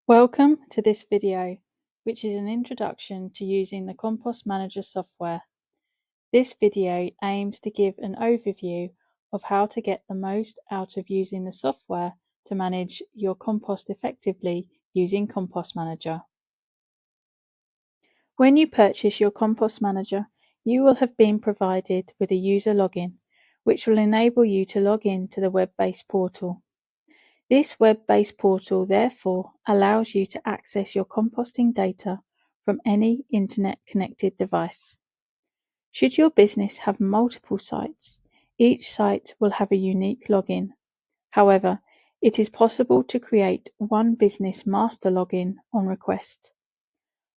Welcome to this video, which is an introduction to using the CompostManager software. This video aims to give an overview of how to get the most out of using the software to manage your compost effectively using CompostManager. When you purchase your CompostManager, you will have been provided with a user login, which will enable you to log in to the web-based portal. This web-based portal therefore allows you to access your composting data from any internet-connected device. Should your business have multiple sites, each site will have a unique login. However, it is possible to create one business master login on request.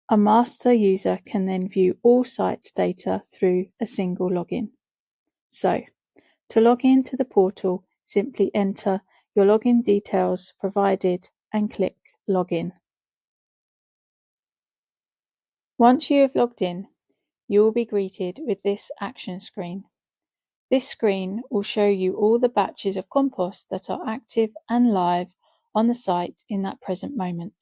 A master user can then view all sites' data through a single login. So, to log in to the portal, simply enter your login details provided and click Login. Once you have logged in, you will be greeted with this action screen. This screen will show you all the batches of compost that are active and live on the site in that present moment.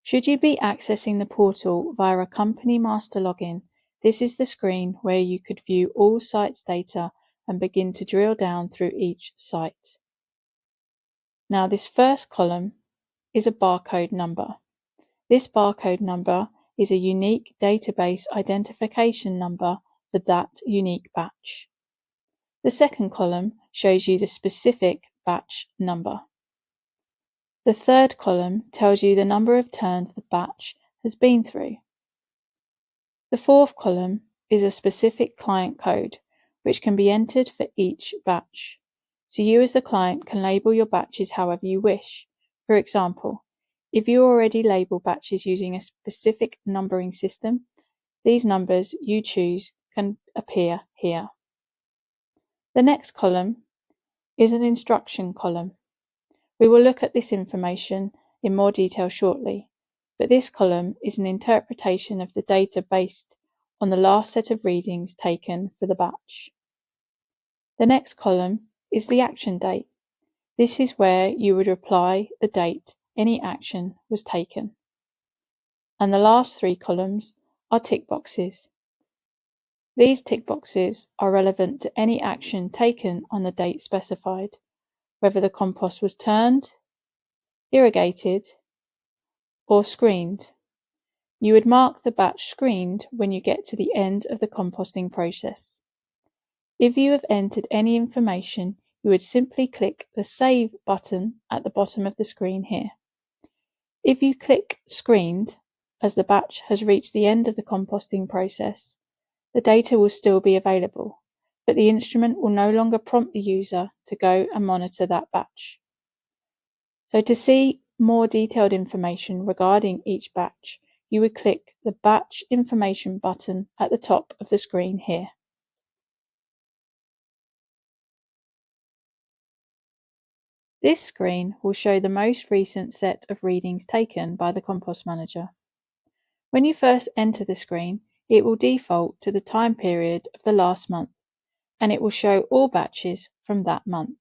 Should you be accessing the portal via a company master login, this is the screen where you could view all sites' data and begin to drill down through each site. Now, this first column is a barcode number. This barcode number is a unique database identification number for that unique batch. The second column shows you the specific batch number. The third column tells you the number of turns the batch has been through. The fourth column is a specific client code, which can be entered for each batch. So you as the client can label your batches however you wish. For example, if you already label batches using a specific numbering system, these numbers you choose can appear here. The next column is an instruction column. We will look at this information in more detail shortly, but this column is an interpretation of the data based on the last set of readings taken for the batch. The next column is the action date. This is where you would apply the date any action was taken. And the last three columns are tick boxes. These tick boxes are relevant to any action taken on the date specified, whether the compost was turned, irrigated, or screened. You would mark the batch screened when you get to the end of the composting process. If you have entered any information, you would simply click the Save button at the bottom of the screen here. If you click Screened, as the batch has reached the end of the composting process, the data will still be available, but the instrument will no longer prompt the user to go and monitor that batch. So to see more detailed information regarding each batch, you would click the Batch Information button at the top of the screen here. This screen will show the most recent set of readings taken by the CompostManager. When you first enter the screen, it will default to the time period of the last month, and it will show all batches from that month.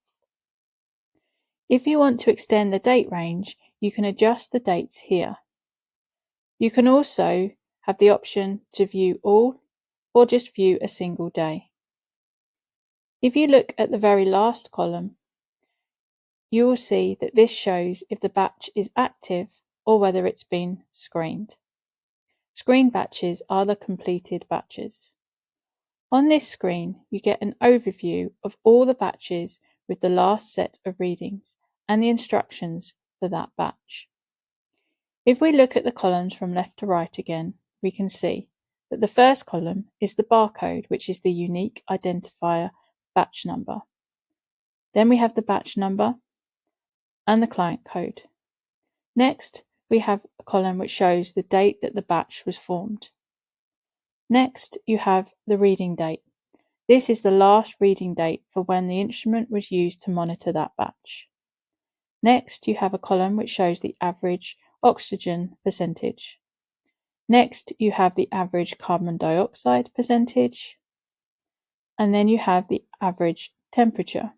If you want to extend the date range, you can adjust the dates here. You can also have the option to view all or just view a single day. If you look at the very last column, you will see that this shows if the batch is active or whether it's been screened. Screened batches are the completed batches. On this screen, you get an overview of all the batches with the last set of readings and the instructions for that batch. If we look at the columns from left to right again, we can see that the first column is the barcode, which is the unique identifier batch number. Then we have the batch number and the client code. Next, we have a column which shows the date that the batch was formed. Next, you have the reading date. This is the last reading date for when the instrument was used to monitor that batch. Next, you have a column which shows the average oxygen percentage. Next, you have the average carbon dioxide percentage. And then you have the average temperature.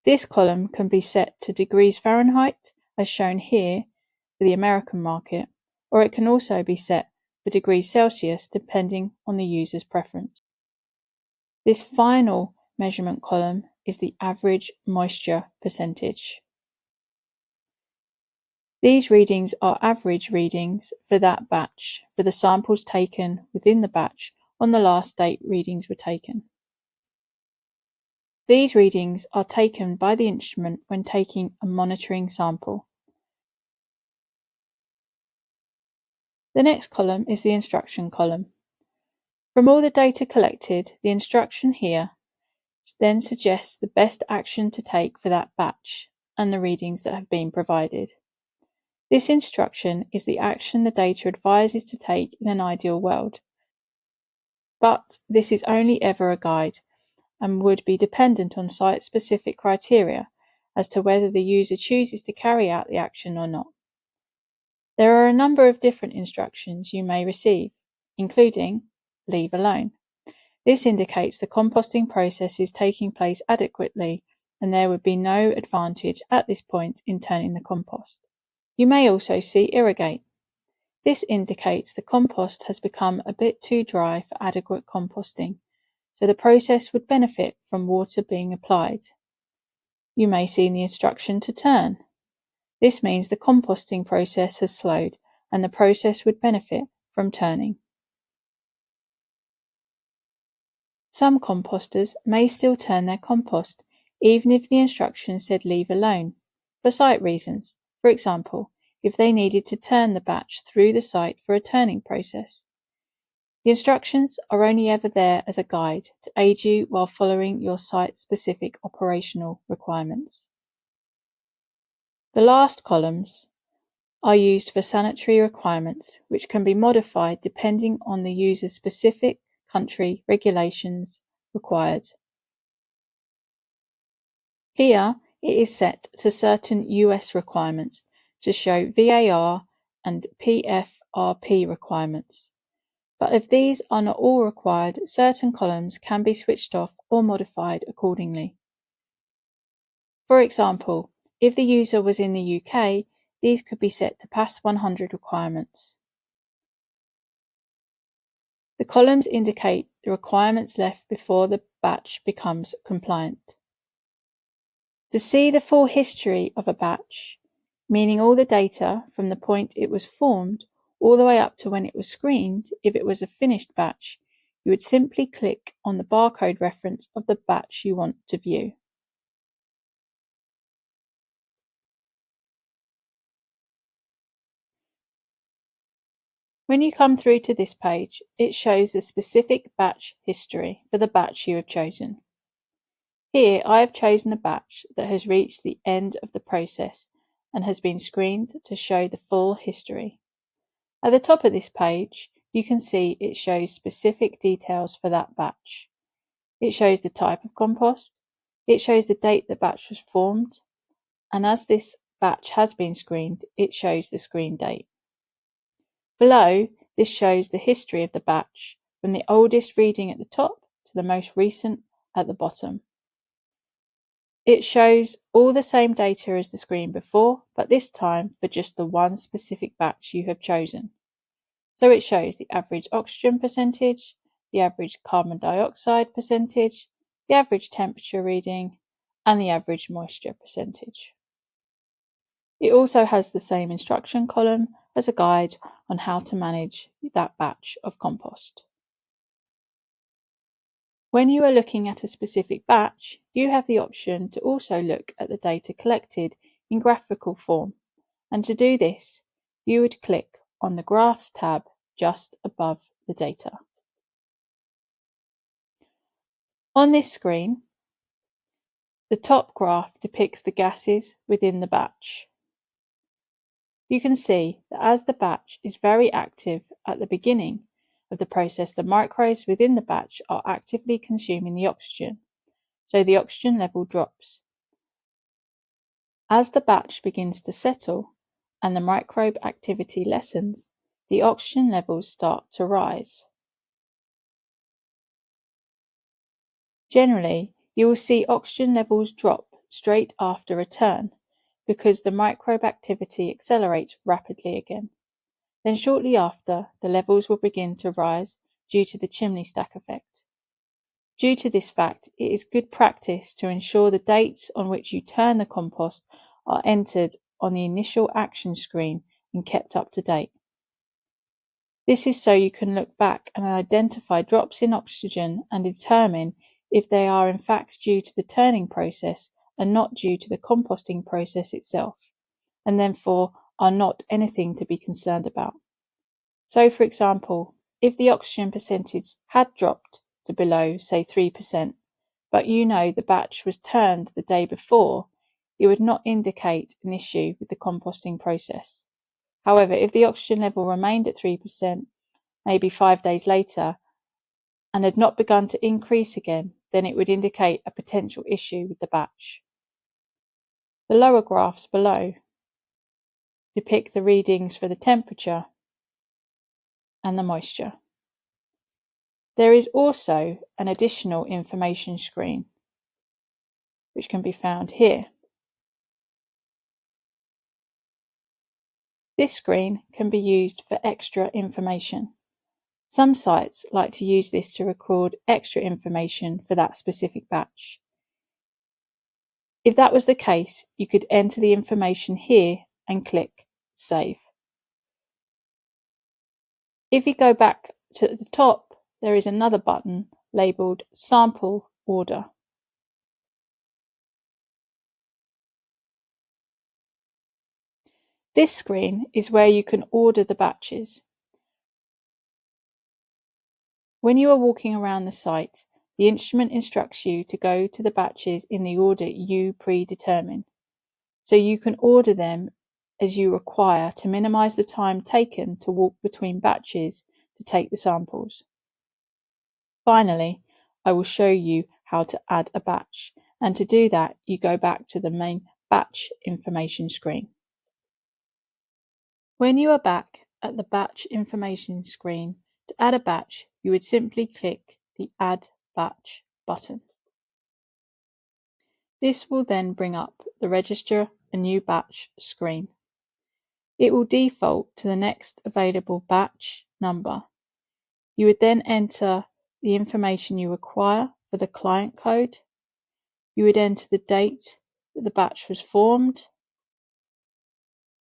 This column can be set to degrees Fahrenheit as shown here for the American market, or it can also be set for degrees Celsius depending on the user's preference. This final measurement column is the average moisture percentage. These readings are average readings for that batch, for the samples taken within the batch on the last date readings were taken. These readings are taken by the instrument when taking a monitoring sample. The next column is the instruction column. From all the data collected, the instruction here then suggests the best action to take for that batch and the readings that have been provided. This instruction is the action the data advises to take in an ideal world, but this is only ever a guide and would be dependent on site-specific criteria as to whether the user chooses to carry out the action or not. There are a number of different instructions you may receive, including leave alone. This indicates the composting process is taking place adequately and there would be no advantage at this point in turning the compost. You may also see irrigate. This indicates the compost has become a bit too dry for adequate composting, so the process would benefit from water being applied. You may see the instruction to turn. This means the composting process has slowed and the process would benefit from turning. Some composters may still turn their compost, even if the instruction said leave alone, for site reasons. For example, if they needed to turn the batch through the site for a turning process. The instructions are only ever there as a guide to aid you while following your site-specific operational requirements. The last columns are used for sanitary requirements, which can be modified depending on the user's specific country regulations required. Here it is set to certain US requirements to show VAR and PFRP requirements. But if these are not all required, certain columns can be switched off or modified accordingly. For example, if the user was in the UK, these could be set to pass 100 requirements. The columns indicate the requirements left before the batch becomes compliant. To see the full history of a batch, meaning all the data from the point it was formed all the way up to when it was screened, if it was a finished batch, you would simply click on the barcode reference of the batch you want to view. When you come through to this page, it shows the specific batch history for the batch you have chosen. Here I have chosen a batch that has reached the end of the process and has been screened to show the full history. At the top of this page, you can see it shows specific details for that batch. It shows the type of compost, it shows the date the batch was formed, and as this batch has been screened, it shows the screen date. Below, this shows the history of the batch, from the oldest reading at the top to the most recent at the bottom. It shows all the same data as the screen before, but this time for just the one specific batch you have chosen. So it shows the average oxygen percentage, the average carbon dioxide percentage, the average temperature reading, and the average moisture percentage. It also has the same instruction column as a guide on how to manage that batch of compost. When you are looking at a specific batch, you have the option to also look at the data collected in graphical form, and to do this, you would click on the Graphs tab just above the data. On this screen, the top graph depicts the gases within the batch. You can see that as the batch is very active at the beginning of the process, the microbes within the batch are actively consuming the oxygen, so the oxygen level drops. As the batch begins to settle and the microbe activity lessens, the oxygen levels start to rise. Generally, you will see oxygen levels drop straight after a turn, because the microbe activity accelerates rapidly again. Then shortly after, the levels will begin to rise due to the chimney stack effect. Due to this fact, it is good practice to ensure the dates on which you turn the compost are entered on the initial action screen and kept up to date. This is so you can look back and identify drops in oxygen and determine if they are in fact due to the turning process and not due to the composting process itself, and therefore are not anything to be concerned about. So, for example, if the oxygen percentage had dropped to below, say, 3%, but you know the batch was turned the day before, it would not indicate an issue with the composting process. However, if the oxygen level remained at 3%, maybe 5 days later, and had not begun to increase again, then it would indicate a potential issue with the batch. The lower graphs below depict the readings for the temperature and the moisture. There is also an additional information screen, which can be found here. This screen can be used for extra information. Some sites like to use this to record extra information for that specific batch. If that was the case, you could enter the information here and click Save. If you go back to the top, there is another button labelled Sample Order. This screen is where you can order the batches. When you are walking around the site, the instrument instructs you to go to the batches in the order you predetermine, so you can order them as you require to minimize the time taken to walk between batches to take the samples. Finally, I will show you how to add a batch, and to do that, you go back to the main batch information screen. When you are back at the batch information screen, to add a batch, you would simply click the Add Batch button. This will then bring up the Register a New Batch screen. It will default to the next available batch number. You would then enter the information you require for the client code. You would enter the date that the batch was formed,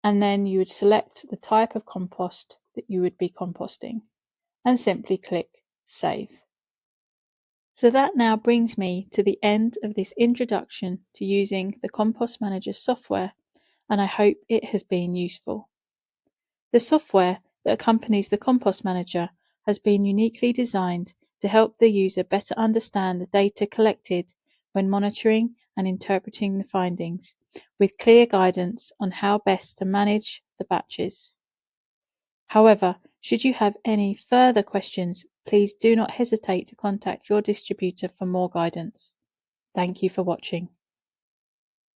and then you would select the type of compost that you would be composting and simply click Save. So that now brings me to the end of this introduction to using the CompostManager software, and I hope it has been useful. The software that accompanies the CompostManager has been uniquely designed to help the user better understand the data collected when monitoring and interpreting the findings, with clear guidance on how best to manage the batches. However, should you have any further questions, please do not hesitate to contact your distributor for more guidance. Thank you for watching.